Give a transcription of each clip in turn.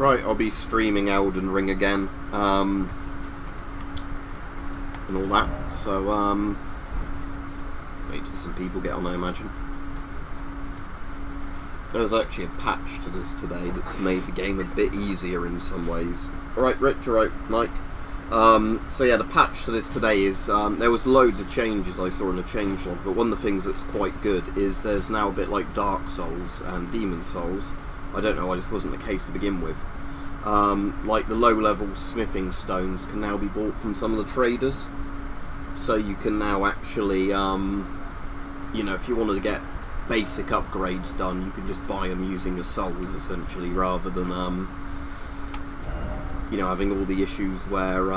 Right, I'll be streaming Elden Ring again, and all that, so, wait till some people get on, I imagine. There's actually a patch to this today that's made the game a bit easier in some ways. Alright, Rich, alright, Mike. So yeah, the patch to this today is, there was loads of changes I saw in the changelog, but one of the things that's quite good is there's now a bit like Dark Souls and Demon Souls. I don't know why this wasn't the case to begin with. Like the low-level smithing stones can now be bought from some of the traders. So you can now actually, you know, if you wanted to get basic upgrades done, you can just buy them using your souls, essentially, rather than, you know, having all the issues where,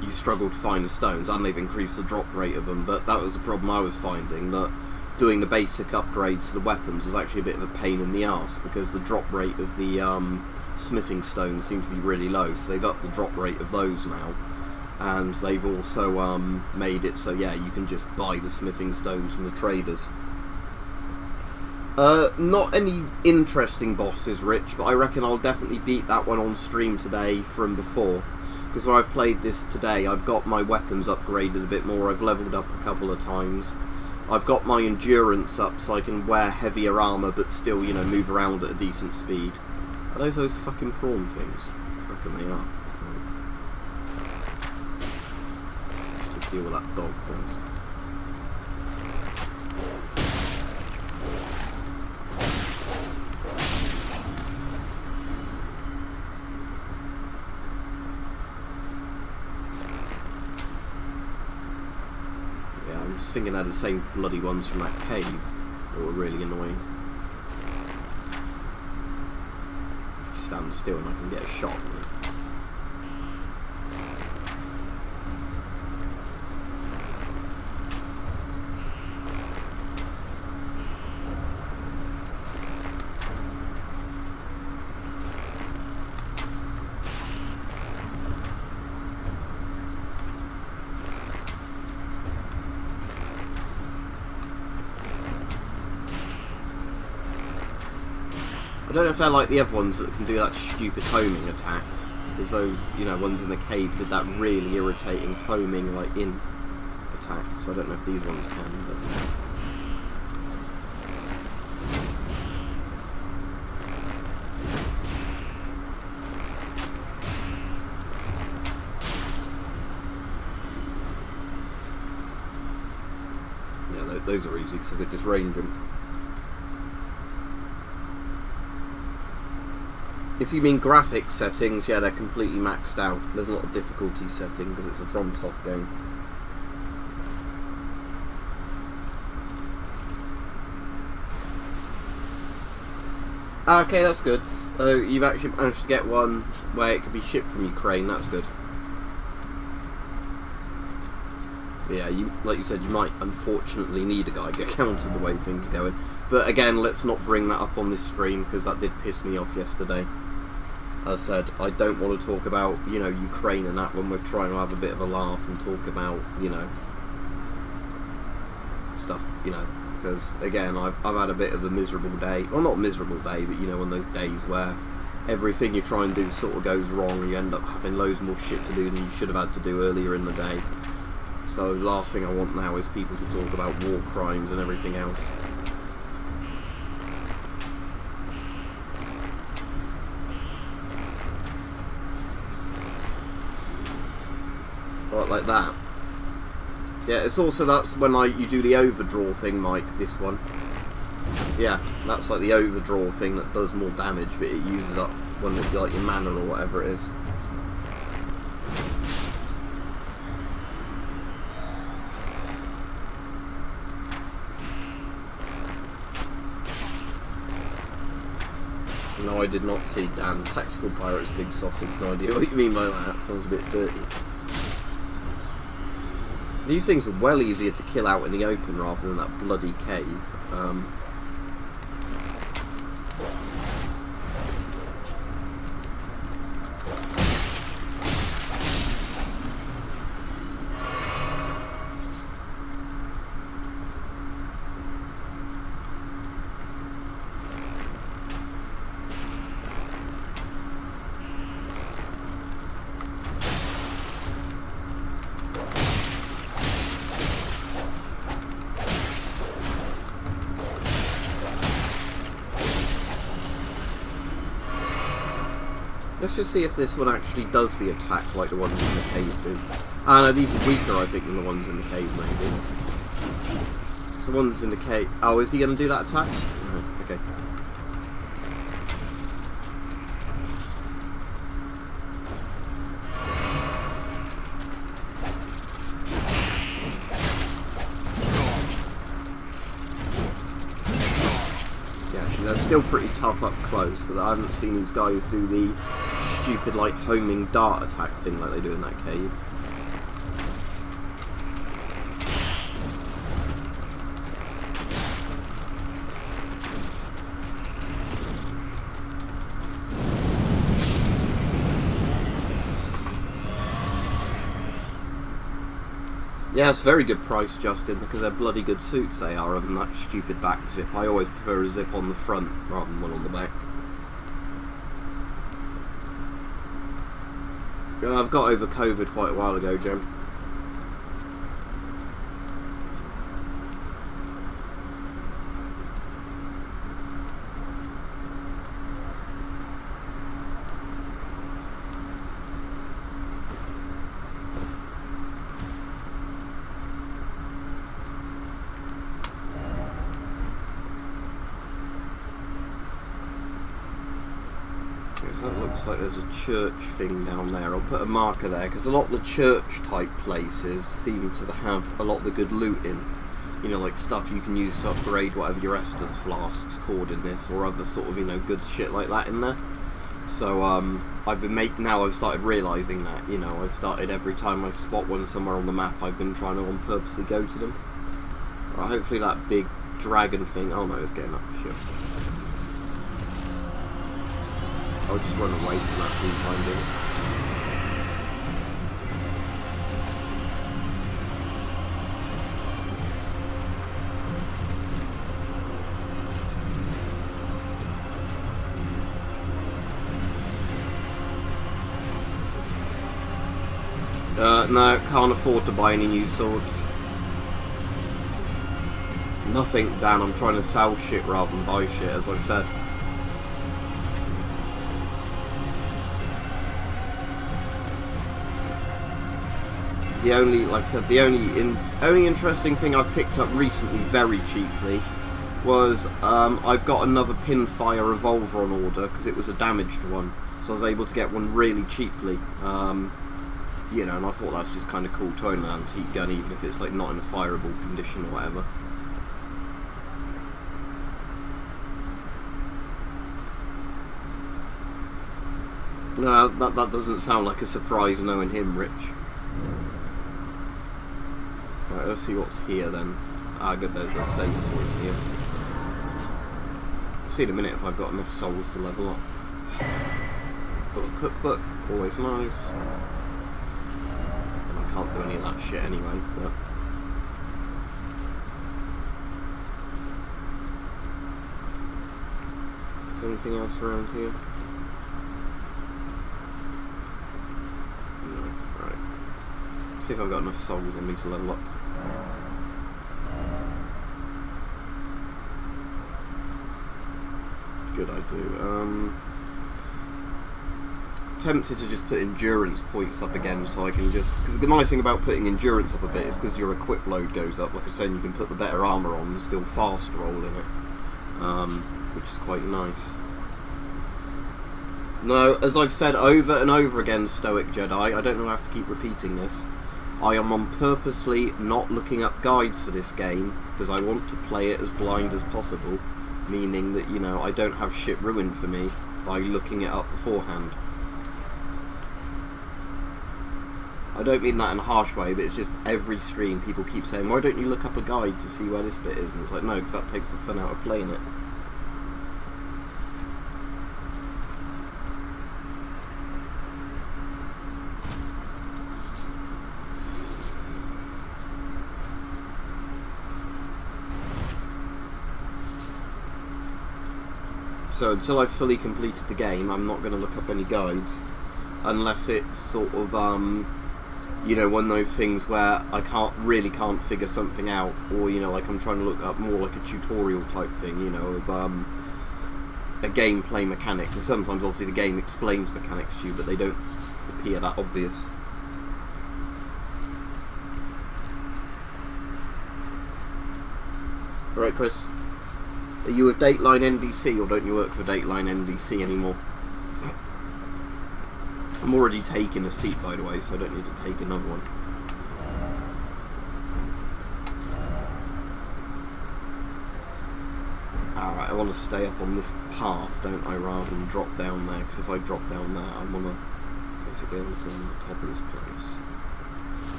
you struggle to find the stones, and they've increased the drop rate of them, but that was a problem I was finding, that doing the basic upgrades to the weapons was actually a bit of a pain in the arse, because the drop rate of the smithing stones seemed to be really low, so they've upped the drop rate of those now, and they've also made it so, yeah, you can just buy the smithing stones from the traders. Not any interesting bosses, Rich, but I reckon I'll definitely beat that one on stream today from before, because when I've played this today, I've got my weapons upgraded a bit more, I've leveled up a couple of times. I've got my endurance up so I can wear heavier armour but still, you know, move around at a decent speed. Are those fucking prawn things? I reckon they are. Let's just deal with that dog first. I'm just thinking they're the same bloody ones from that cave that were really annoying. If you stand still and I can get a shot. I don't know if they're like the other ones that can do that stupid homing attack, because those, you know, ones in the cave did that really irritating homing, like, in attack, so I don't know if these ones can, but... yeah, those are easy, because I could just range them. If you mean graphics settings, yeah, they're completely maxed out. There's not a difficulty setting because it's a FromSoft game. Okay, that's good. You've actually managed to get one where it could be shipped from Ukraine. That's good. Yeah, like you said, you might unfortunately need a Geiger counter the way things are going. But again, let's not bring that up on this stream because that did piss me off yesterday. As I said, I don't want to talk about, you know, Ukraine and that when we're trying to have a bit of a laugh and talk about, you know, stuff, you know, because again, I've had a bit of a miserable day. Well, not a miserable day, but, you know, one of those days where everything you try and do sort of goes wrong and you end up having loads more shit to do than you should have had to do earlier in the day. So the last thing I want now is people to talk about war crimes and everything else. Right, like that. Yeah, it's also, that's when you do the overdraw thing, Mike, this one. Yeah, that's like the overdraw thing that does more damage, but it uses up one of like your mana or whatever it is. No, I did not see Dan. Tactical Pirate's Big Sausage. No idea what you mean by that. Sounds a bit dirty. These things are well easier to kill out in the open rather than that bloody cave. Let's just see if this one actually does the attack like the ones in the cave do. Ah, no, these are weaker, I think, than the ones in the cave, maybe. So the ones in the cave... Oh, is he going to do that attack? No, okay. They're still pretty tough up close, but I haven't seen these guys do the stupid, like, homing dart attack thing like they do in that cave. Yeah, it's a very good price, Justin, because they're bloody good suits they are, other than that stupid back zip. I always prefer a zip on the front rather than one on the back. Yeah, I've got over COVID quite a while ago, Jim. That looks like there's a church thing down there. I'll put a marker there, because a lot of the church type places seem to have a lot of the good loot in. You know, like stuff you can use to upgrade whatever your Estus flasks cord in this, or other sort of, you know, good shit like that in there. So, now I've started realising that, you know, I've started every time I spot one somewhere on the map, I've been trying to on purposely go to them. Right, hopefully that big dragon thing, oh no, it's getting up, shit. I'll just run away from that for the time being. No, can't afford to buy any new swords. Nothing, Dan, I'm trying to sell shit rather than buy shit, as I've said. The only, like I said, the only interesting thing I've picked up recently very cheaply was I've got another pinfire revolver on order because it was a damaged one, so I was able to get one really cheaply. You know, and I thought that's just kind of cool to own an antique gun, even if it's like not in a fireable condition or whatever. No, that doesn't sound like a surprise knowing him, Rich. Right, let's see what's here then. Ah, good, there's a save point here. I'll see in a minute if I've got enough souls to level up. Got a cookbook, always nice. And I can't do any of that shit anyway, but... Is there anything else around here? No, right. See if I've got enough souls on me to level up. Good, I do. Tempted to just put endurance points up again, so I can just... Because the nice thing about putting endurance up a bit is because your equip load goes up. Like I said, you can put the better armour on and still fast roll in it, which is quite nice. No, as I've said over and over again, Stoic Jedi, I don't know, I have to keep repeating this. I am on purposely not looking up guides for this game because I want to play it as blind as possible. Meaning that, you know, I don't have shit ruined for me by looking it up beforehand. I don't mean that in a harsh way, but it's just every stream people keep saying, why don't you look up a guide to see where this bit is? And it's like, no, because that takes the fun out of playing it. So until I've fully completed the game, I'm not going to look up any guides, unless it's sort of, you know, one of those things where I can't figure something out, or, you know, like I'm trying to look up more like a tutorial type thing, you know, of, a gameplay mechanic. Because sometimes, obviously, the game explains mechanics to you, but they don't appear that obvious. Alright, Chris. Are you a Dateline NVC, or don't you work for Dateline NVC anymore? I'm already taking a seat, by the way, so I don't need to take another one. Alright, I want to stay up on this path, don't I, rather than drop down there, because if I drop down there, I want to basically look on the top of this place.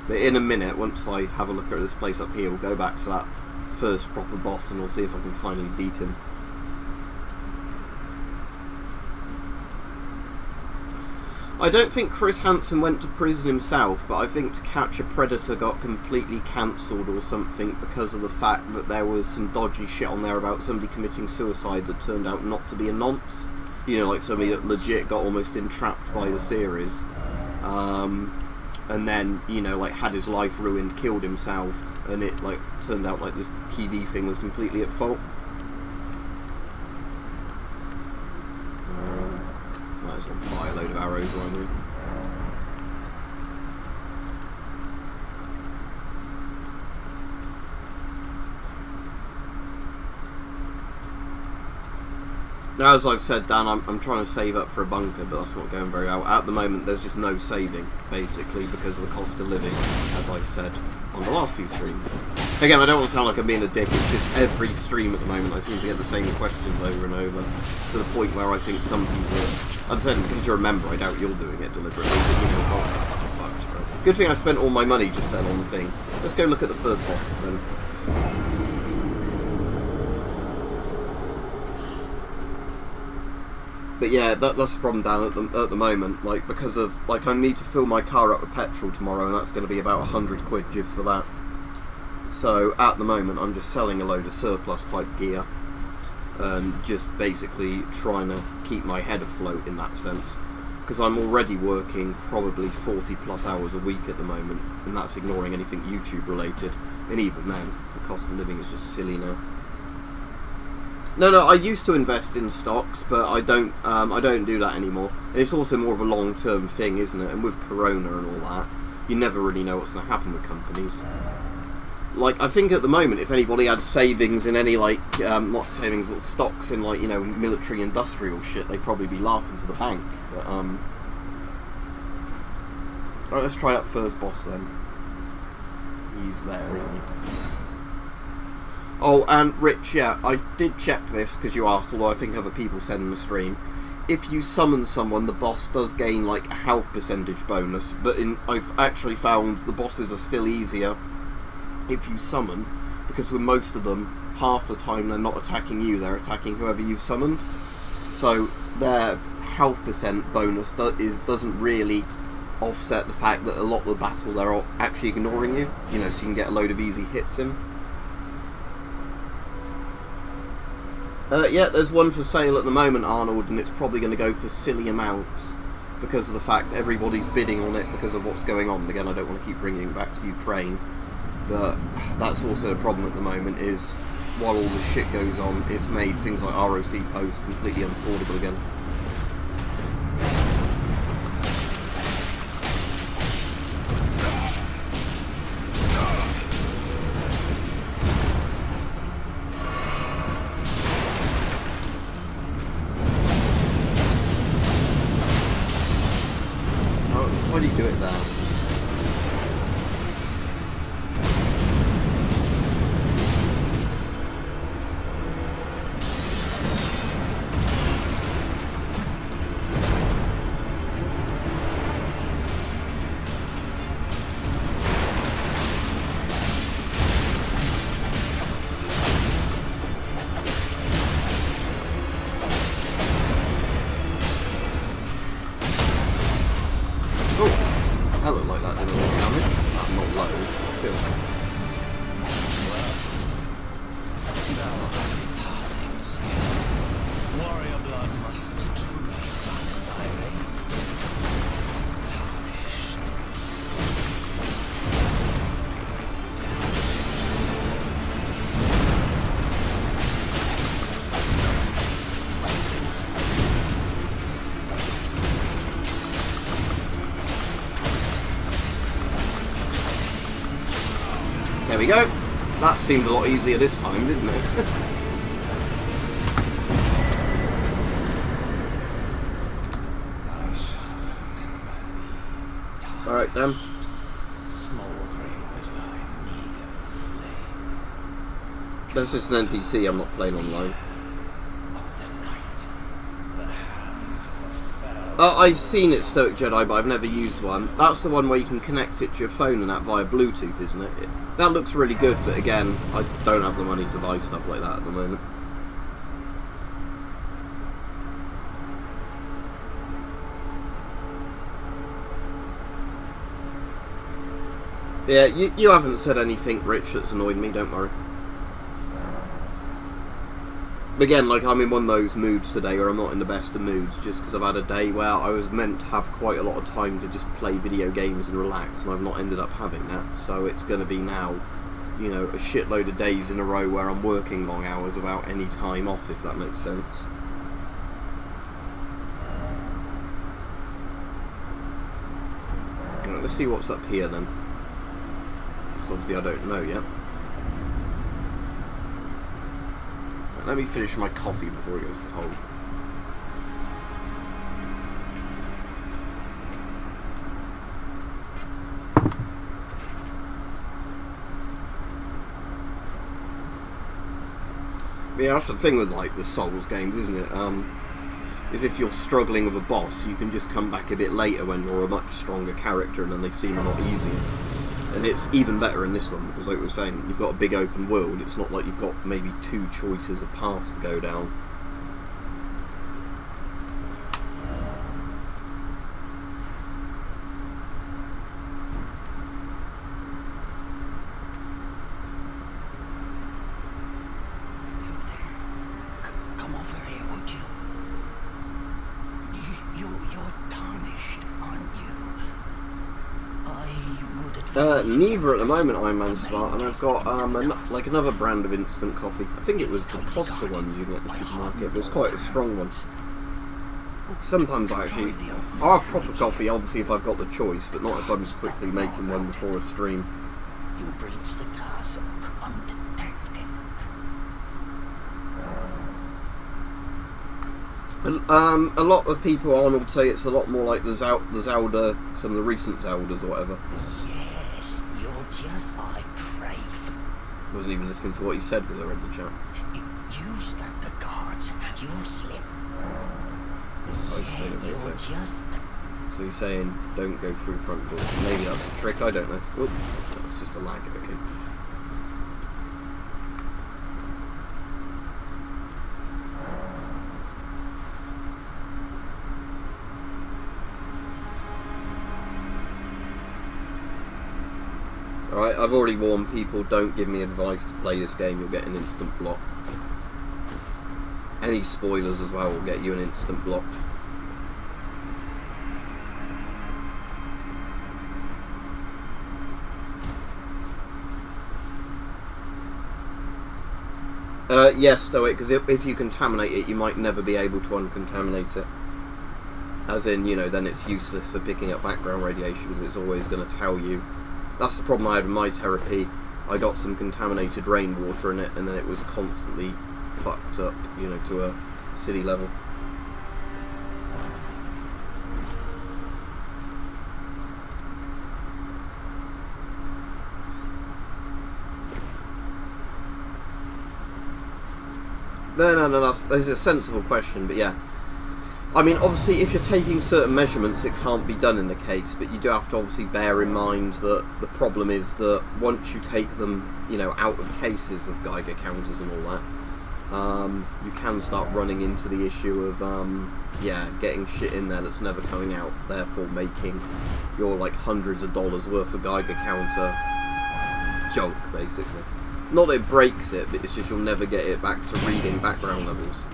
But in a minute, once I have a look at this place up here, we'll go back to that first proper boss and we'll see if I can finally beat him. I don't think Chris Hansen went to prison himself, but I think To Catch a Predator got completely cancelled or something because of the fact that there was some dodgy shit on there about somebody committing suicide that turned out not to be a nonce. You know, like somebody that legit got almost entrapped by the series. And then, you know, like had his life ruined, killed himself, and it like turned out like this TV thing was completely at fault. Might as well buy a load of arrows while I'm here. Now, as I've said, Dan, I'm trying to save up for a bunker, but that's not going very well. At the moment, there's just no saving, basically, because of the cost of living, as I've said on the last few streams. Again, I don't want to sound like I'm being a dick, it's just every stream at the moment I seem to get the same questions over and over, to the point where I think some people... I said, because you're a member, I doubt you're doing it deliberately, but you know, fucked, right? Good thing I spent all my money just then on the thing. Let's go look at the first boss, then. But yeah, that's the problem, Dan, at the moment. Like, because of, like, I need to fill my car up with petrol tomorrow, and that's going to be about 100 quid just for that. So, at the moment, I'm just selling a load of surplus type gear, and just basically trying to keep my head afloat in that sense. Because I'm already working probably 40 plus hours a week at the moment, and that's ignoring anything YouTube related. And even then, the cost of living is just silly now. No, I used to invest in stocks, but I don't do that anymore. And it's also more of a long-term thing, isn't it? And with Corona and all that, you never really know what's going to happen with companies. Like, I think at the moment, if anybody had savings in any, like, not savings, or stocks in, like, you know, military industrial shit, they'd probably be laughing to the bank. But, Alright, let's try that first boss then. He's there, isn't he? Oh, and Rich, yeah, I did check this because you asked, although I think other people said in the stream. If you summon someone, the boss does gain like a health percentage bonus, but I've actually found the bosses are still easier if you summon, because with most of them, half the time they're not attacking you, they're attacking whoever you've summoned. So their health percent bonus doesn't really offset the fact that a lot of the battle they're actually ignoring you, you know, so you can get a load of easy hits in. Yeah, there's one for sale at the moment, Arnold, and it's probably going to go for silly amounts because of the fact everybody's bidding on it because of what's going on. Again, I don't want to keep bringing it back to Ukraine, but that's also the problem at the moment, is while all this shit goes on, it's made things like ROC Post completely unaffordable again. Why do you do it there? That looked like that did a lot of damage. Not loads, but still. Warrior blood must truly run in thy veins. Tarnished. we go. That seemed a lot easier this time, didn't it? Alright then. That's just an NPC, I'm not playing online. I've seen it, Stoic Jedi, but I've never used one. That's the one where you can connect it to your phone and that via Bluetooth, isn't it? That looks really good, but again, I don't have the money to buy stuff like that at the moment. Yeah, you haven't said anything, Rich, that's annoyed me, don't worry. Again, like, I'm in one of those moods today where I'm not in the best of moods, just because I've had a day where I was meant to have quite a lot of time to just play video games and relax, and I've not ended up having that. So it's going to be now, you know, a shitload of days in a row where I'm working long hours without any time off, if that makes sense. Right, let's see what's up here then, because obviously I don't know yet. Let me finish my coffee before it goes cold. Yeah, that's the thing with like the Souls games, isn't it? Is if you're struggling with a boss, you can just come back a bit later when you're a much stronger character and then they seem a lot easier. And it's even better in this one because, like we were saying, you've got a big open world. It's not like you've got maybe two choices of paths to go down. Come over here, would you? You're tarnished, aren't you? Neither at the moment, I'm Man Smart, and I've got like another brand of instant coffee. I think it was the Costa ones you get at the supermarket, but it's quite a strong one. Sometimes I'll have proper coffee, obviously, if I've got the choice, but not if I'm just quickly making one before a stream. You breached the castle undetected. A lot of people, Arnold, say it's a lot more like the Zelda, some of the recent Zeldas or whatever. Yes, you're just I pray for. I wasn't even listening to what he said because I read the chat. You stack the cards, you'll slip. Yeah, you're just... So he's saying, don't go through front door. Maybe that's a trick, I don't know. Oop, that's just a lag, okay. Alright, I've already warned people, don't give me advice to play this game, you'll get an instant block. Any spoilers as well will get you an instant block. Yes, Stoic, because if you contaminate it, you might never be able to uncontaminate it. As in, you know, then it's useless for picking up background radiation, because it's always going to tell you. That's the problem I had with my therapy. I got some contaminated rainwater in it, and then it was constantly fucked up, you know, to a city level. No, that's a sensible question, but yeah. I mean, obviously, if you're taking certain measurements, it can't be done in the case, but you do have to obviously bear in mind that the problem is that once you take them, you know, out of cases with Geiger counters and all that, you can start running into the issue of, yeah, getting shit in there that's never coming out, therefore making your, like, hundreds of dollars worth of Geiger counter junk, basically. Not that it breaks it, but it's just you'll never get it back to reading background levels.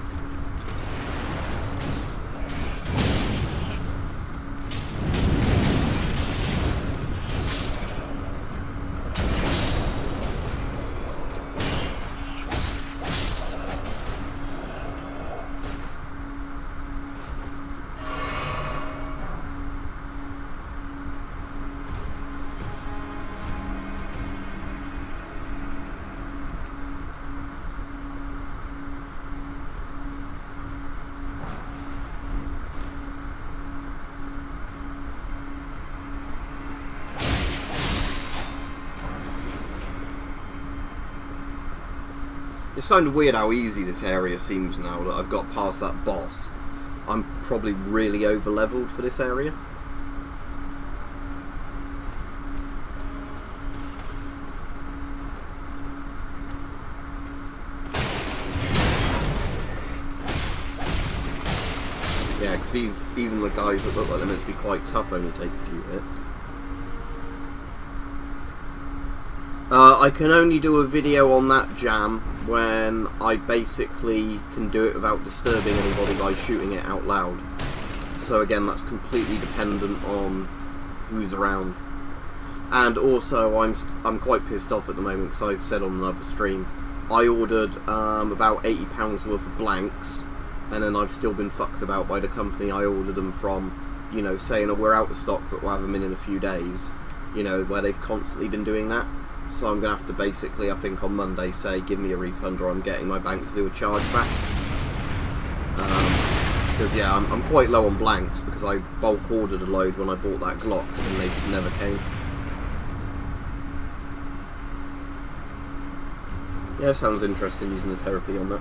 It's kind of weird how easy this area seems now that I've got past that boss. I'm probably really over-leveled for this area. Yeah, because even the guys that look like they're meant to be quite tough only take a few hits. I can only do a video on that jam when I basically can do it without disturbing anybody by shooting it out loud. So again, that's completely dependent on who's around. And also, I'm quite pissed off at the moment because I've said on another stream, I ordered about £80 worth of blanks, and then I've still been fucked about by the company I ordered them from, you know, saying, oh, we're out of stock but we'll have them in a few days, you know, where they've constantly been doing that. So I'm going to have to basically, I think on Monday, say, give me a refund or I'm getting my bank to do a chargeback. Because, yeah, I'm quite low on blanks because I bulk ordered a load when I bought that Glock and they just never came. Yeah, sounds interesting using the therapy on that.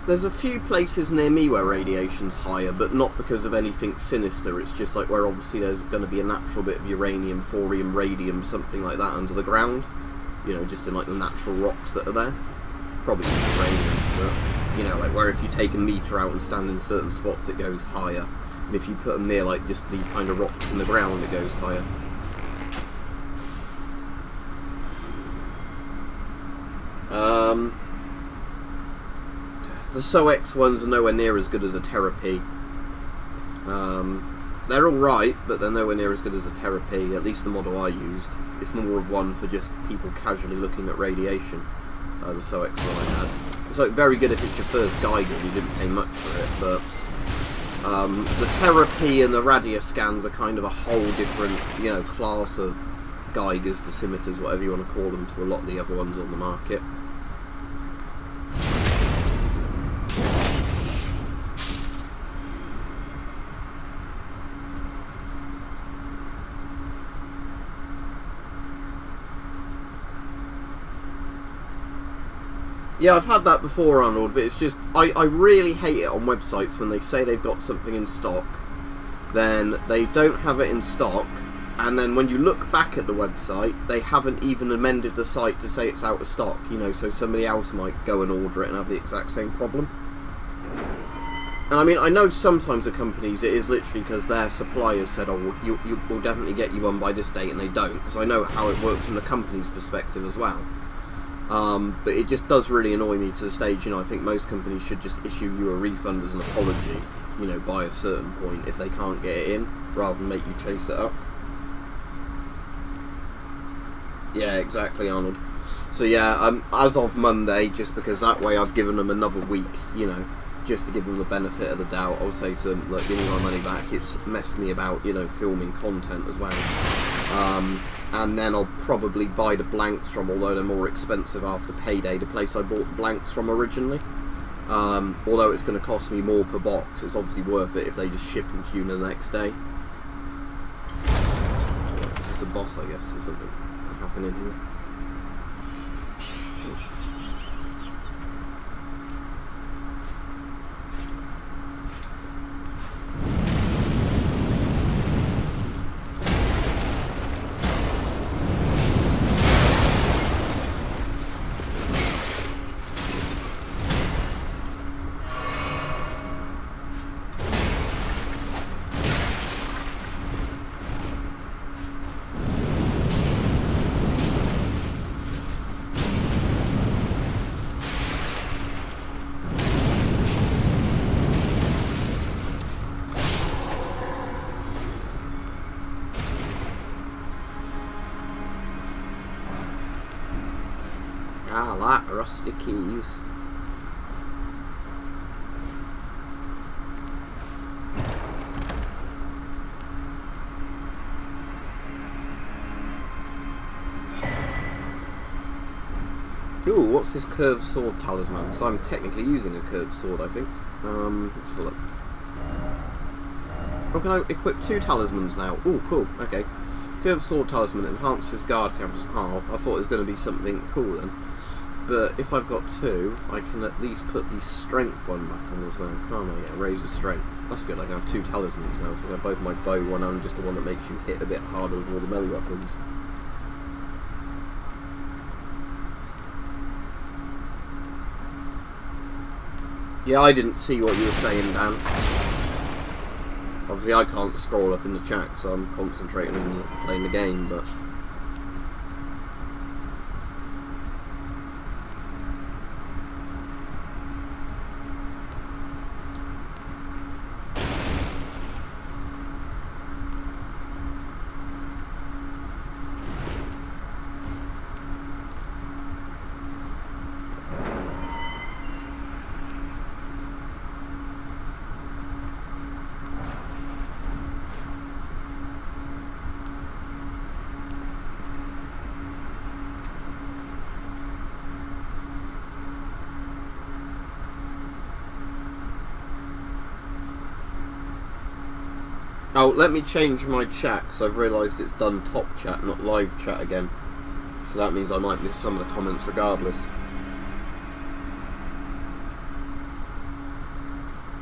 There's a few places near me where radiation's higher, but not because of anything sinister. It's just like where obviously there's going to be a natural bit of uranium, thorium, radium, something like that under the ground. You know, just in like the natural rocks that are there. Probably just uranium, but, you know, like where if you take a meter out and stand in certain spots it goes higher. And if you put them near like just the kind of rocks in the ground it goes higher. The SOX ones are nowhere near as good as a therapy. They're alright, but they're nowhere near as good as a therapy, at least the model I used. It's more of one for just people casually looking at radiation, the SOX one I had. It's like very good if it's your first Geiger and you didn't pay much for it, but the therapy and the radius scans are kind of a whole different, you know, class of Geigers, dosimeters, whatever you want to call them, to a lot of the other ones on the market. Yeah, I've had that before, Arnold, but it's just, I really hate it on websites when they say they've got something in stock, then they don't have it in stock, and then when you look back at the website, they haven't even amended the site to say it's out of stock, you know, so somebody else might go and order it and have the exact same problem. And I mean, I know sometimes the companies, it is literally because their suppliers said, oh, we'll definitely get you one by this date, and they don't, because I know how it works from the company's perspective as well. But it just does really annoy me to the stage, you know, I think most companies should just issue you a refund as an apology, you know, by a certain point if they can't get it in, rather than make you chase it up. Yeah, exactly, Arnold. So yeah, as of Monday, just because that way I've given them another week, you know, just to give them the benefit of the doubt, I'll say to them, look, give me my money back, it's messed me about, you know, filming content as well. And then I'll probably buy the blanks from, although they're more expensive after payday, the place I bought the blanks from originally. Although it's going to cost me more per box, it's obviously worth it if they just ship them to you the next day. Is this a boss, I guess, or something happening here? like rusty keys. Ooh, what's this curved sword talisman? Because I'm technically using a curved sword, I think. Let's have a look. Oh, can I equip 2 talismans now? Ooh, cool, okay. Curved sword talisman enhances guard counters. Oh, I thought it was going to be something cool then. But if I've got 2, I can at least put the strength one back on as well, can't I? Yeah, raise the strength. That's good, I can have 2 talismans now, so I have both my bow one and just the one that makes you hit a bit harder with all the melee weapons. Yeah, I didn't see what you were saying, Dan. Obviously, I can't scroll up in the chat, so I'm concentrating on playing the game, but... Oh, let me change my chat, because I've realised it's done top chat, not live chat again. So that means I might miss some of the comments regardless.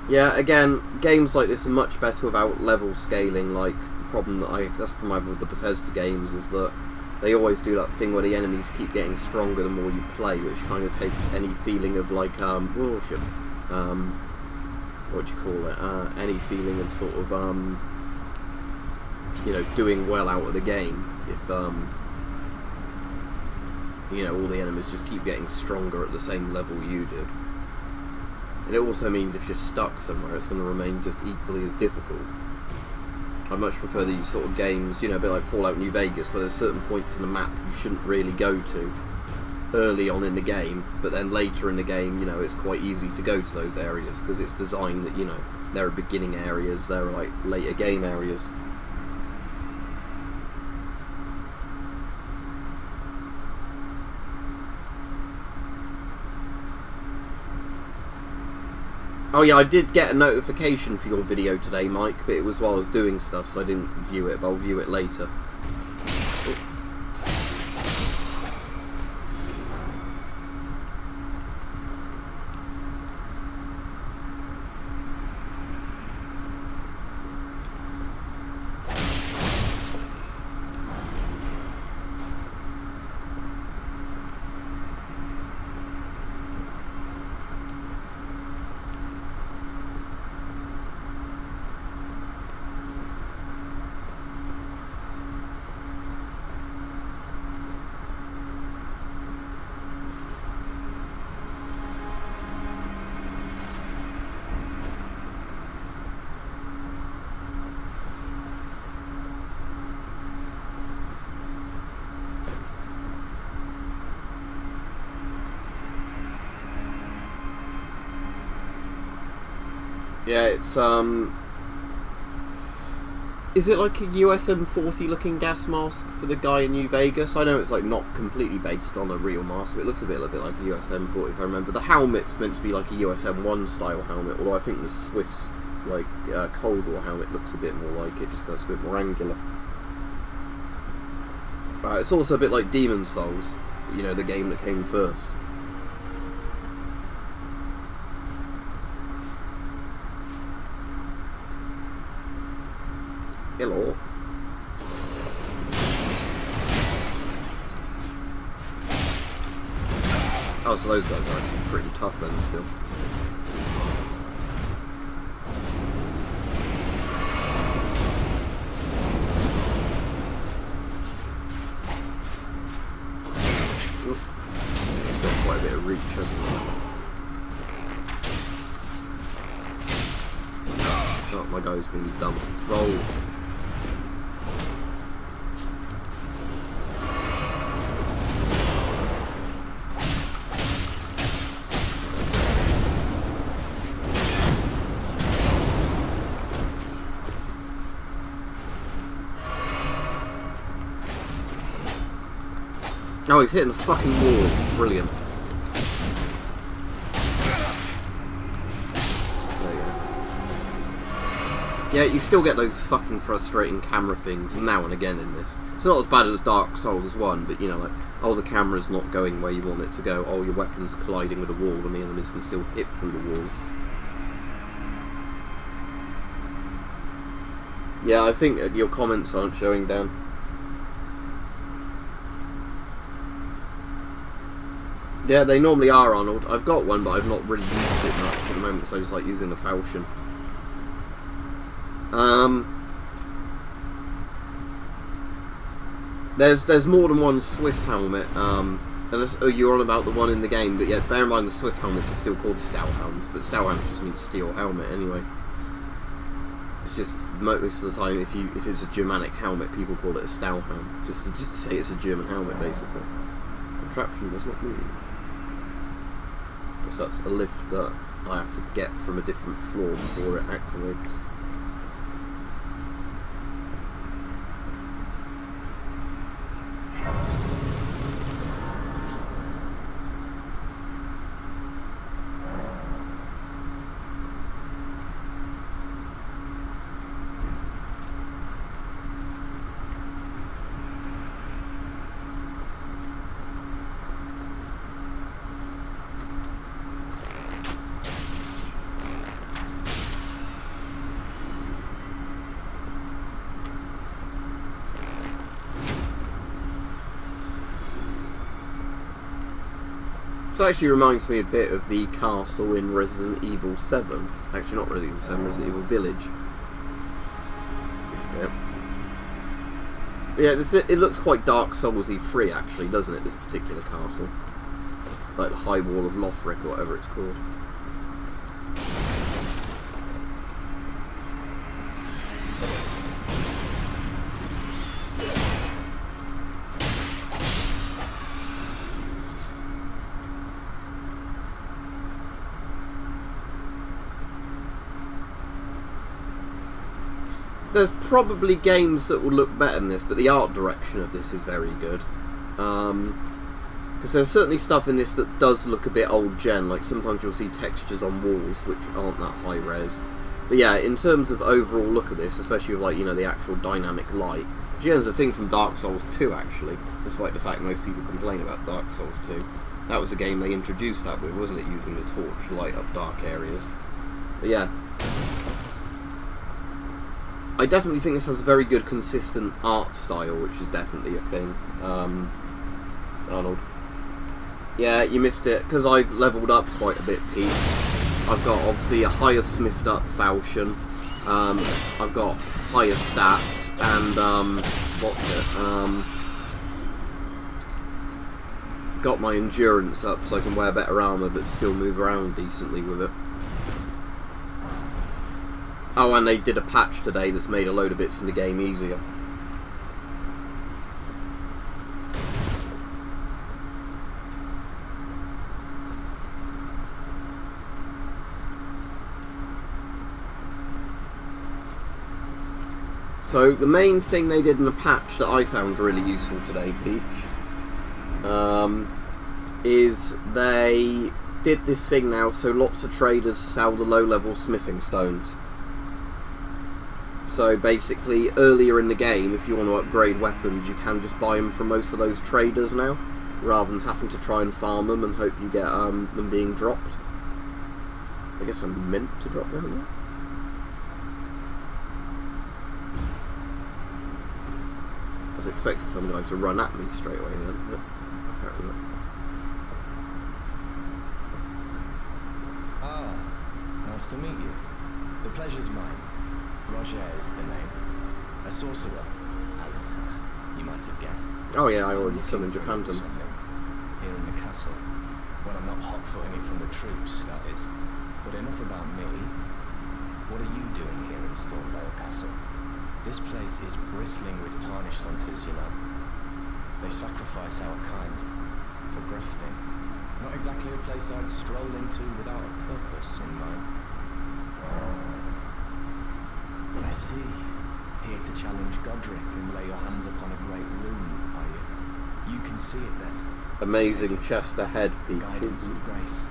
Yeah, again, games like this are much better without level scaling. Like, the problem that's the problem I have with the Bethesda games is that they always do that thing where the enemies keep getting stronger the more you play, which kind of takes any feeling of like, oh shit, what do you call it, any feeling of sort of, you know, doing well out of the game if, you know, all the enemies just keep getting stronger at the same level you do. And it also means if you're stuck somewhere, it's going to remain just equally as difficult. I much prefer these sort of games, you know, a bit like Fallout New Vegas, where there's certain points in the map you shouldn't really go to early on in the game, but then later in the game, you know, it's quite easy to go to those areas, because it's designed that, you know, there are beginning areas, there are like later game areas. Oh yeah, I did get a notification for your video today, Mike, but it was while I was doing stuff, so I didn't view it, but I'll view it later. Yeah, it's, is it like a USM-40 looking gas mask for the guy in New Vegas? I know it's like not completely based on a real mask, but it looks a bit like a USM-40 if I remember. The helmet's meant to be like a USM-1 style helmet, although I think the Swiss, like, Cold War helmet looks a bit more like it, just that's a bit more angular. It's also a bit like Demon's Souls, you know, the game that came first. Hello. Oh, so those guys are actually pretty tough then still. Oop. It's got quite a bit of reach, hasn't it? Oh, my guy's been dumped. Roll. Oh, he's hitting the fucking wall. Brilliant. There you go. Yeah, you still get those fucking frustrating camera things now and again in this. It's not as bad as Dark Souls 1, but you know, like, oh, the camera's not going where you want it to go. Oh, your weapon's colliding with a wall and the enemies can still hit through the walls. Yeah, I think your comments aren't showing down. Yeah, they normally are, Arnold. I've got one, but I've not really used it much at the moment, so I just like using the falchion. There's more than one Swiss helmet, unless you're on about the one in the game, but yeah, bear in mind the Swiss helmets are still called Stahlhelms, but Stahlhelms just means steel helmet anyway. It's just, most of the time, if it's a Germanic helmet, people call it a Stahlhelm, just to say it's a German helmet, basically. Contraption does not move. Guess that's a lift that I have to get from a different floor before it activates. It actually reminds me a bit of the castle in Resident Evil 7. Actually, not Resident Evil 7, Resident Evil Village. This bit. But yeah, it looks quite Dark Souls-y free, actually, doesn't it, this particular castle? Like the High Wall of Lothric, or whatever it's called. There's probably games that will look better than this, but the art direction of this is very good. Because there's certainly stuff in this that does look a bit old gen, like sometimes you'll see textures on walls which aren't that high res. But yeah, in terms of overall look of this, especially with, like, you know, the actual dynamic light, which is a thing from Dark Souls 2 actually, despite the fact most people complain about Dark Souls 2. That was a game they introduced that with, wasn't it, using the torch to light up dark areas. But yeah. I definitely think this has a very good, consistent art style, which is definitely a thing. Arnold. Yeah, you missed it, because I've levelled up quite a bit, Pete. I've got, obviously, a higher smithed up falchion. I've got higher stats, and, what's it? Got my endurance up so I can wear better armour, but still move around decently with it. Oh, and they did a patch today that's made a load of bits in the game easier. So, the main thing they did in the patch that I found really useful today, Peach, is they did this thing now so lots of traders sell the low-level smithing stones. So basically, earlier in the game, if you want to upgrade weapons, you can just buy them from most of those traders now, rather than having to try and farm them and hope you get them being dropped. I guess I'm meant to drop them now. I was expecting some guy to run at me straight away then, but apparently not. Ah, nice to meet you. The pleasure's mine. Roger is the name. A sorcerer, as you might have guessed. Oh yeah, I already summoned your phantom. Here in the castle. When I'm not hot-footing it from the troops, that is. But enough about me. What are you doing here in Stormvale Castle? This place is bristling with tarnished hunters, you know. They sacrifice our kind for grafting. Not exactly a place I'd stroll into without a purpose in mind. I see. Here to challenge Godric and lay your hands upon a great rune, are you? You can see it then. amazing Chester head peak. Guidance of grace.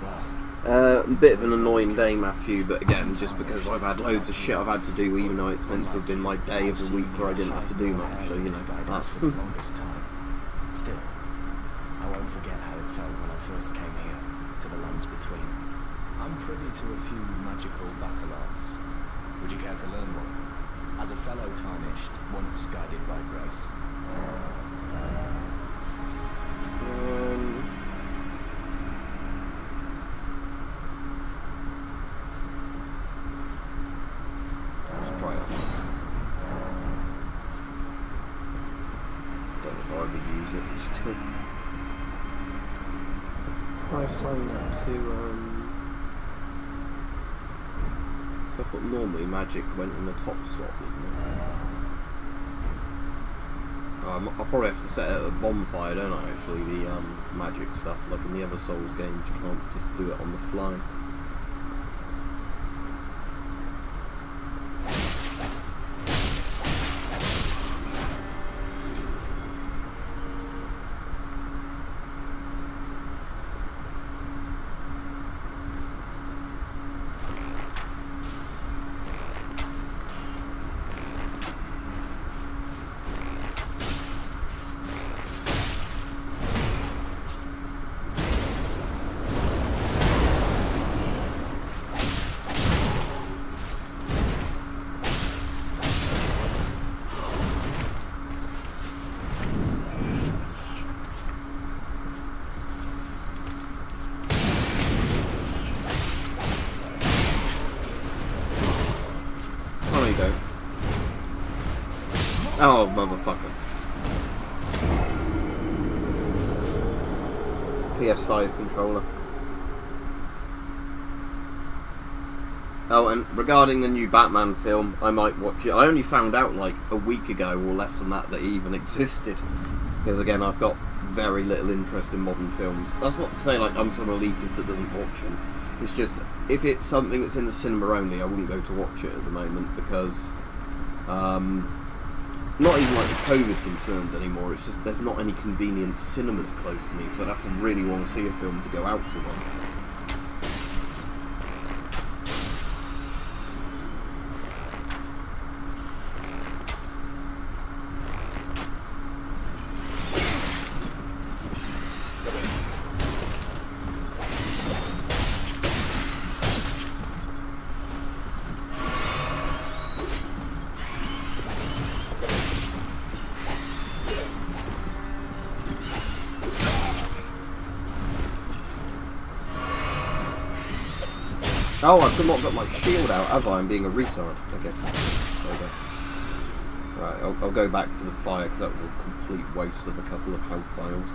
Well, A bit of an annoying day, Matthew, but again, just because I've had loads of shit I've had to do, even though it's meant to have been my day of the week where I didn't have to do much, so, you know. for the longest time. Still, I won't forget how it felt when I first came here, to the lands between. I'm privy to a few magical battle arts. Would you care to learn one? As a fellow tarnished, once guided by grace. Let's try that. Don't know if I would use it still. I signed up to so I thought normally magic went in the top slot, didn't it? I'll probably have to set it at a bonfire, don't I, actually, the magic stuff, like in the other Souls games, you can't just do it on the fly. Oh, motherfucker. PS5 controller. Oh, and regarding the new Batman film, I might watch it. I only found out like a week ago or less than that it even existed. Because again, I've got very little interest in modern films. That's not to say like I'm some elitist that doesn't watch them. It's just, if it's something that's in the cinema only, I wouldn't go to watch it at the moment because not even like the COVID concerns anymore, it's just there's not any convenient cinemas close to me, so I'd have to really want to see a film to go out to one. Oh, I've not got my shield out, have I? I'm being a retard. Okay. There we go. Right, I'll go back to the fire because that was a complete waste of a couple of health files.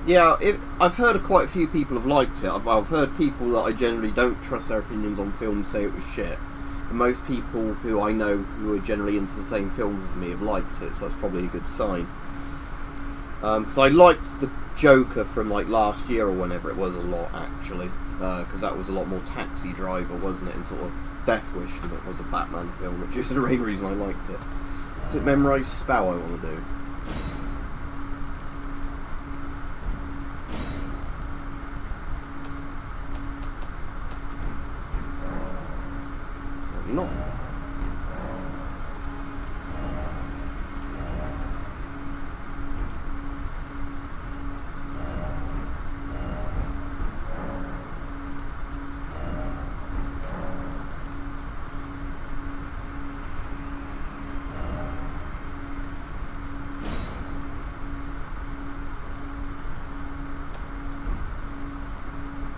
Yeah, I've heard quite a few people have liked it. I've heard people that I generally don't trust their opinions on films say it was shit. And most people who I know who are generally into the same films as me have liked it, so that's probably a good sign. Because I liked the Joker from like last year or whenever it was a lot, actually. Because that was a lot more Taxi Driver, wasn't it? And sort of Death Wish, and it was a Batman film, which is the main reason I liked it. Is it Memorize Spell I want to do? No.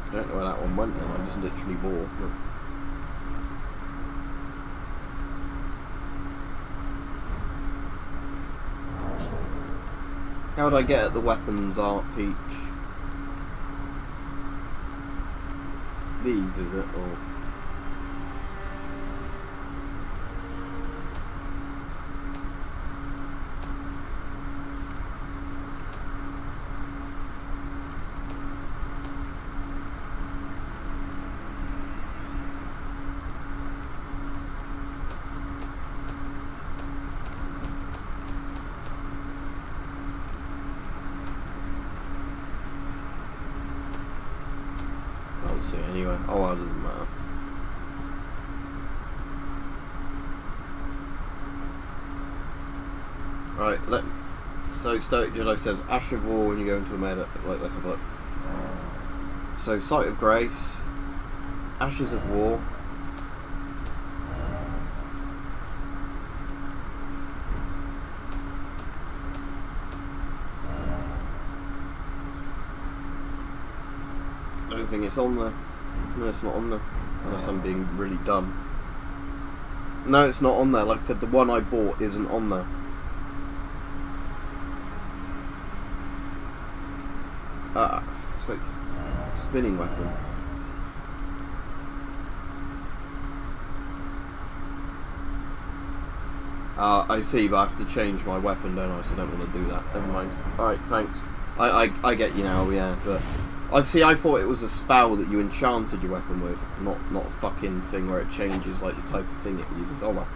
I don't know where that one went now, I just literally bought. How'd I get at the weapons art, Peach? These, is it? Or... can't see it anyway. Oh well, it doesn't matter. Right, so Stoic Jedi says, Ash of War when you go into a meta. Right, let's have a look. So, Sight of Grace, Ashes of War. I don't think it's on there. No, it's not on there. Unless I'm being really dumb. No, it's not on there. Like I said, the one I bought isn't on there. It's like spinning weapon. I see, but I have to change my weapon, don't I? So I don't want to do that. Never mind. Alright, thanks. I get you now, yeah, but I thought it was a spell that you enchanted your weapon with, not a fucking thing where it changes like the type of thing it uses. Oh well.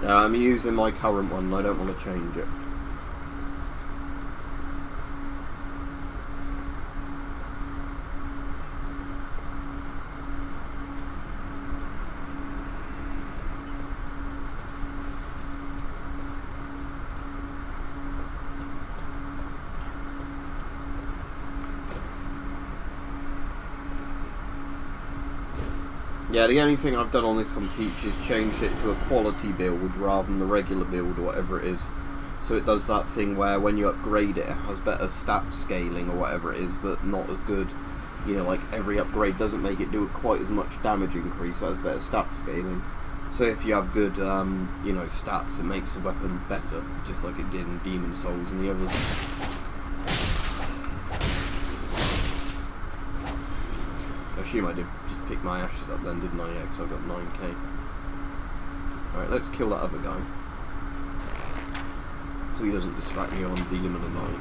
I'm using my current one and I don't want to change it. Yeah, the only thing I've done on this one, Peach, is changed it to a quality build rather than the regular build or whatever it is. So it does that thing where when you upgrade it, it has better stat scaling or whatever it is, but not as good. You know, like every upgrade doesn't make it do quite as much damage increase, but has better stat scaling. So if you have good, you know, stats, it makes the weapon better, just like it did in Demon Souls and the others. I assume I did just pick my ashes up then, didn't I? Yeah, because I got 9k. Alright, let's kill that other guy. So he doesn't distract me on Demon at night.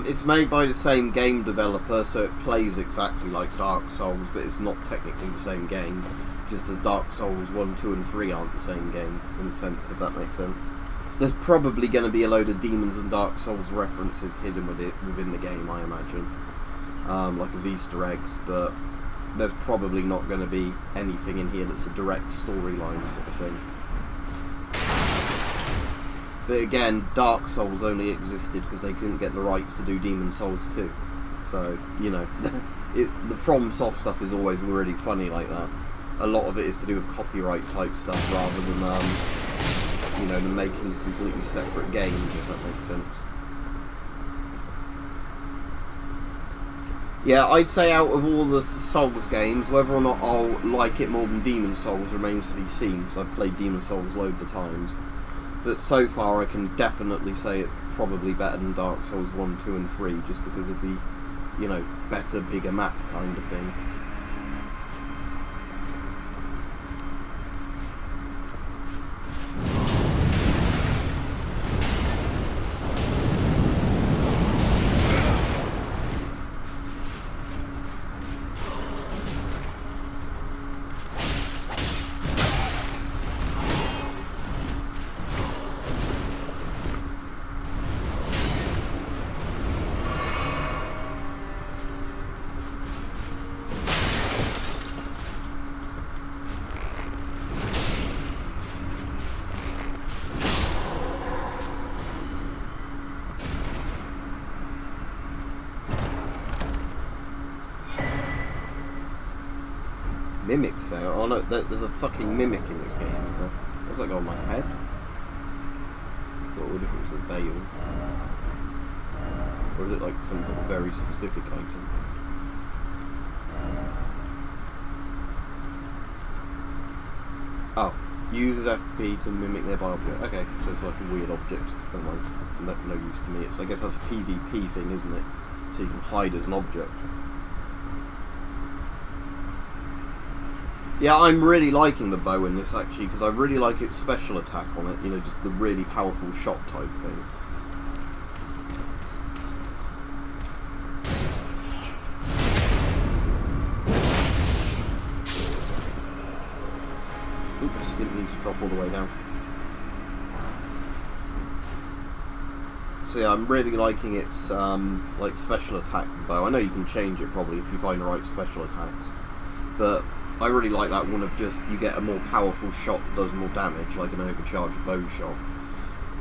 It's made by the same game developer, so it plays exactly like Dark Souls, but it's not technically the same game, just as Dark Souls 1, 2 and 3 aren't the same game, in a sense, if that makes sense. There's probably going to be a load of Demons and Dark Souls references hidden within the game, I imagine, like as Easter eggs, but there's probably not going to be anything in here that's a direct storyline sort of thing. But again, Dark Souls only existed because they couldn't get the rights to do Demon Souls 2. So, you know, the FromSoft stuff is always really funny like that. A lot of it is to do with copyright type stuff rather than, you know, them making completely separate games, if that makes sense. Yeah, I'd say out of all the Souls games, whether or not I'll like it more than Demon Souls remains to be seen, because I've played Demon Souls loads of times. But so far I can definitely say it's probably better than Dark Souls 1, 2 and 3, just because of the, you know, better, bigger map kind of thing. Mimics thing. Oh no, there's a fucking mimic in this game, is there? What's that got on my head? What would if it was a veil? Or is it like some sort of very specific item? Oh, uses FP to mimic nearby object. Okay, so it's like a weird object. Never mind. No use to me. It's, I guess that's a PvP thing, isn't it? So you can hide as an object. Yeah, I'm really liking the bow in this actually, because I really like its special attack on it. You know, just the really powerful shot type thing. Oops, didn't mean to drop all the way down. So yeah, I'm really liking its like special attack bow. I know you can change it probably if you find the right special attacks, but I really like that one of just you get a more powerful shot that does more damage, like an overcharged bow shot.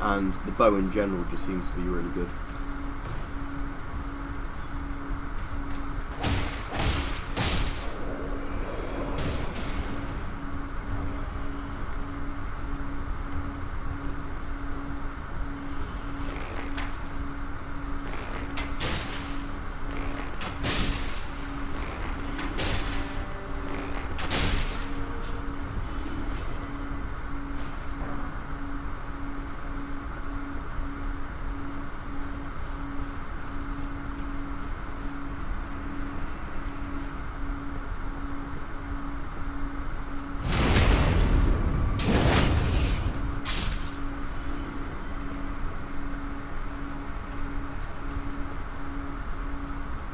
And the bow in general just seems to be really good.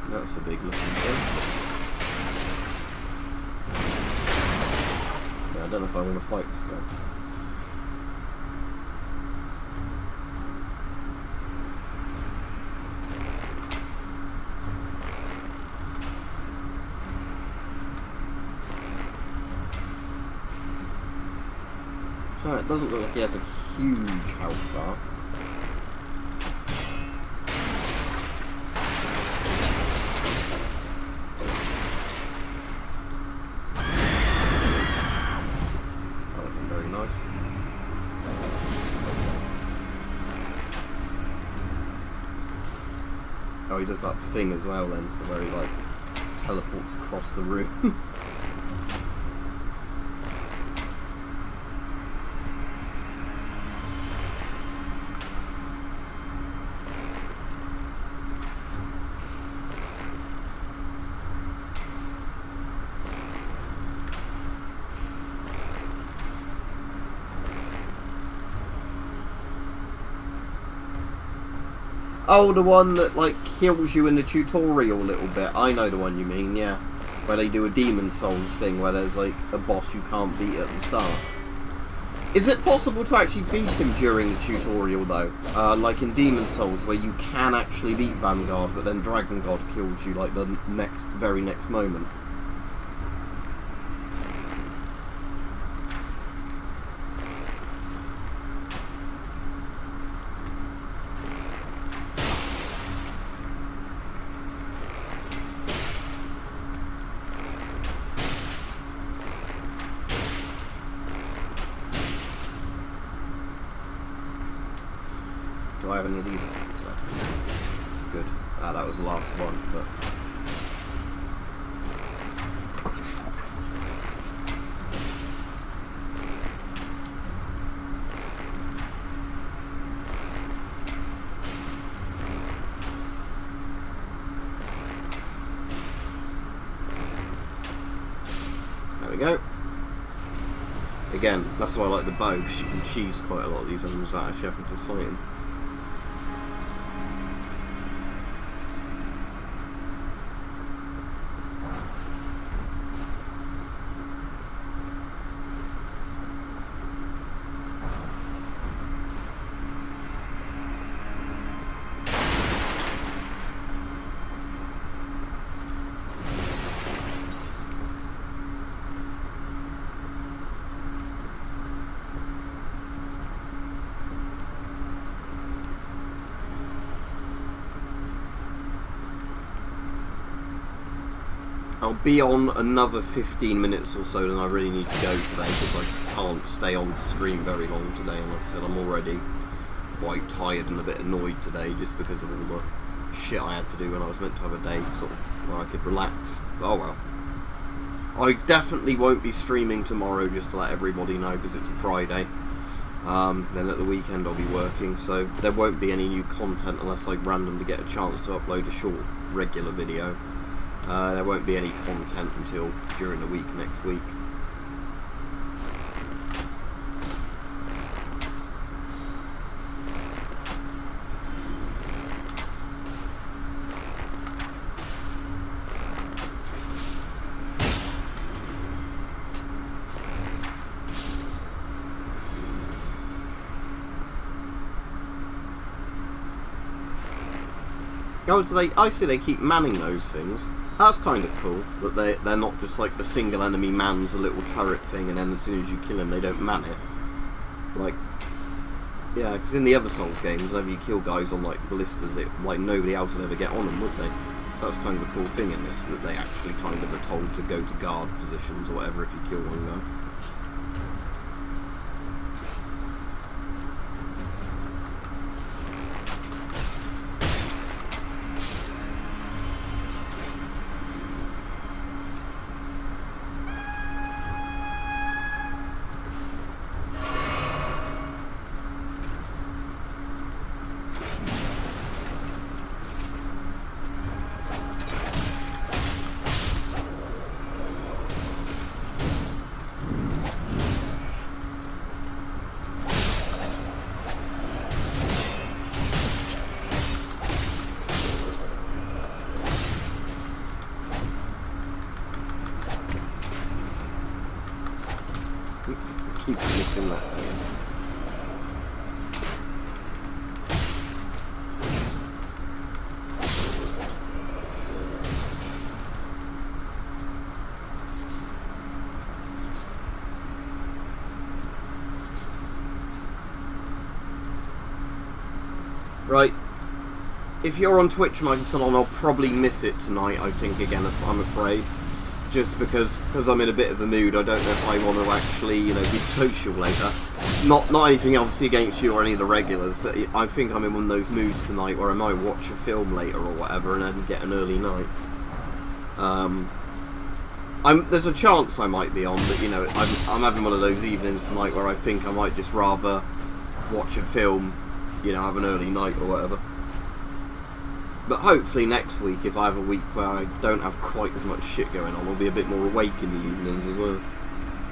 That's a big looking thing. Yeah, I don't know if I want to fight this guy. So it doesn't look like he has a huge health bar. Oh, he does that thing as well then, so where he like teleports across the room. Oh, the one that, like, kills you in the tutorial a little bit. I know the one you mean, yeah. Where they do a Demon Souls thing, where there's, like, a boss you can't beat at the start. Is it possible to actually beat him during the tutorial, though? Like in Demon Souls, where you can actually beat Vanguard, but then Dragon God kills you, like, the very next moment. Do I have any of these attacks left? Good. Ah, that was the last one, but... There we go. Again, that's why I like the bow, because you can cheese quite a lot of these enemies without actually having to fight them. I'll be on another 15 minutes or so, and I really need to go today because I can't stay on stream very long today. And like I said, I'm already quite tired and a bit annoyed today just because of all the shit I had to do when I was meant to have a day sort of where I could relax. But oh well. I definitely won't be streaming tomorrow, just to let everybody know, because it's a Friday. Then at the weekend I'll be working, so there won't be any new content unless I randomly get a chance to upload a short regular video. There won't be any content until during the week next week. Oh, I see they keep manning those things. That's kind of cool, that they're not just like the single enemy mans a little turret thing and then as soon as you kill him they don't man it. Like, yeah, because in the other Souls games, whenever you kill guys on like ballistas, like nobody else would ever get on them, would they? So that's kind of a cool thing in this, that they actually kind of are told to go to guard positions or whatever if you kill one guy. Keep missing that thing. Right. If you're on Twitch, Mike, and still on, I'll probably miss it tonight, I think, again, I'm afraid. Just because I'm in a bit of a mood, I don't know if I want to actually, you know, be social later. Not anything obviously against you or any of the regulars, but I think I'm in one of those moods tonight where I might watch a film later or whatever and then get an early night. There's a chance I might be on, but you know, I'm having one of those evenings tonight where I think I might just rather watch a film, you know, have an early night or whatever. But hopefully next week, if I have a week where I don't have quite as much shit going on, I'll be a bit more awake in the evenings as well.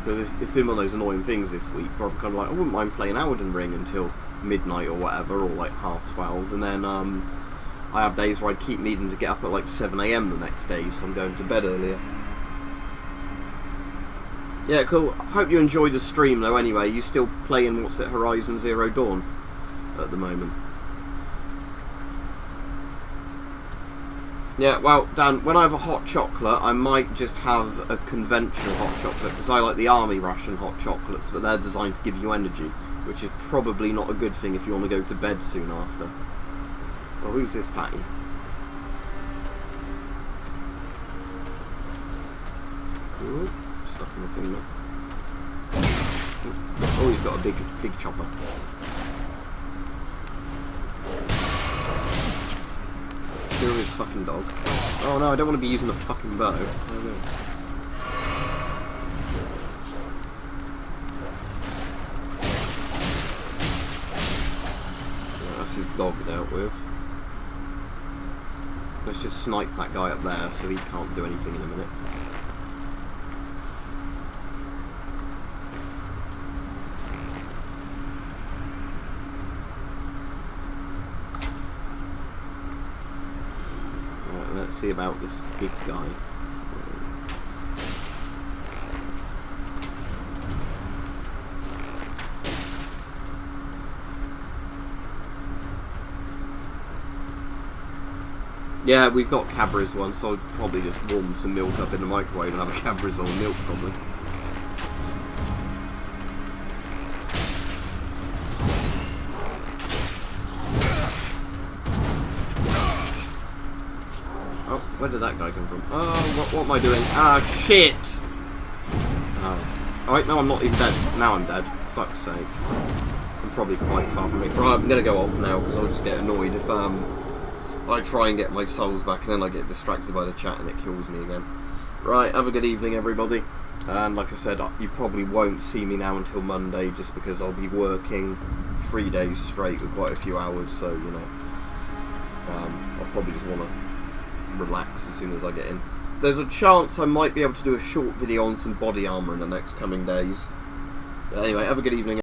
Because it's been one of those annoying things this week where I'm kind of like, I wouldn't mind playing Elden Ring until midnight or whatever, or like 12:30, and then I have days where I keep needing to get up at like 7 AM the next day, so I'm going to bed earlier. Yeah, cool. Hope you enjoyed the stream though anyway. You still playing, what's it, Horizon Zero Dawn at the moment? Yeah, well, Dan, when I have a hot chocolate, I might just have a conventional hot chocolate, because I like the army ration hot chocolates, but they're designed to give you energy, which is probably not a good thing if you want to go to bed soon after. Well, who's this fatty? Ooh, stuck in the finger. Oh, he's got a big chopper. Kill his fucking dog. Oh no, I don't want to be using a fucking bow. Oh, no. Yeah, that's his dog dealt with. Let's just snipe that guy up there so he can't do anything in a minute. Let's see about this big guy. Yeah, we've got Cabra's one, so I'll probably just warm some milk up in the microwave and have a Cabra's one with milk probably. Where did that guy come from? Oh, what am I doing? Ah, shit! Alright, no, I'm not even dead. Now I'm dead. Fuck's sake. I'm probably quite far from it. Right, I'm gonna go off now, because I'll just get annoyed if, I try and get my souls back, and then I get distracted by the chat, and it kills me again. Right, have a good evening, everybody. And like I said, you probably won't see me now until Monday, just because I'll be working 3 days straight with quite a few hours, so, you know. I'll probably just want to relax as soon as I get in. There's a chance I might be able to do a short video on some body armour in the next coming days. But anyway, have a good evening.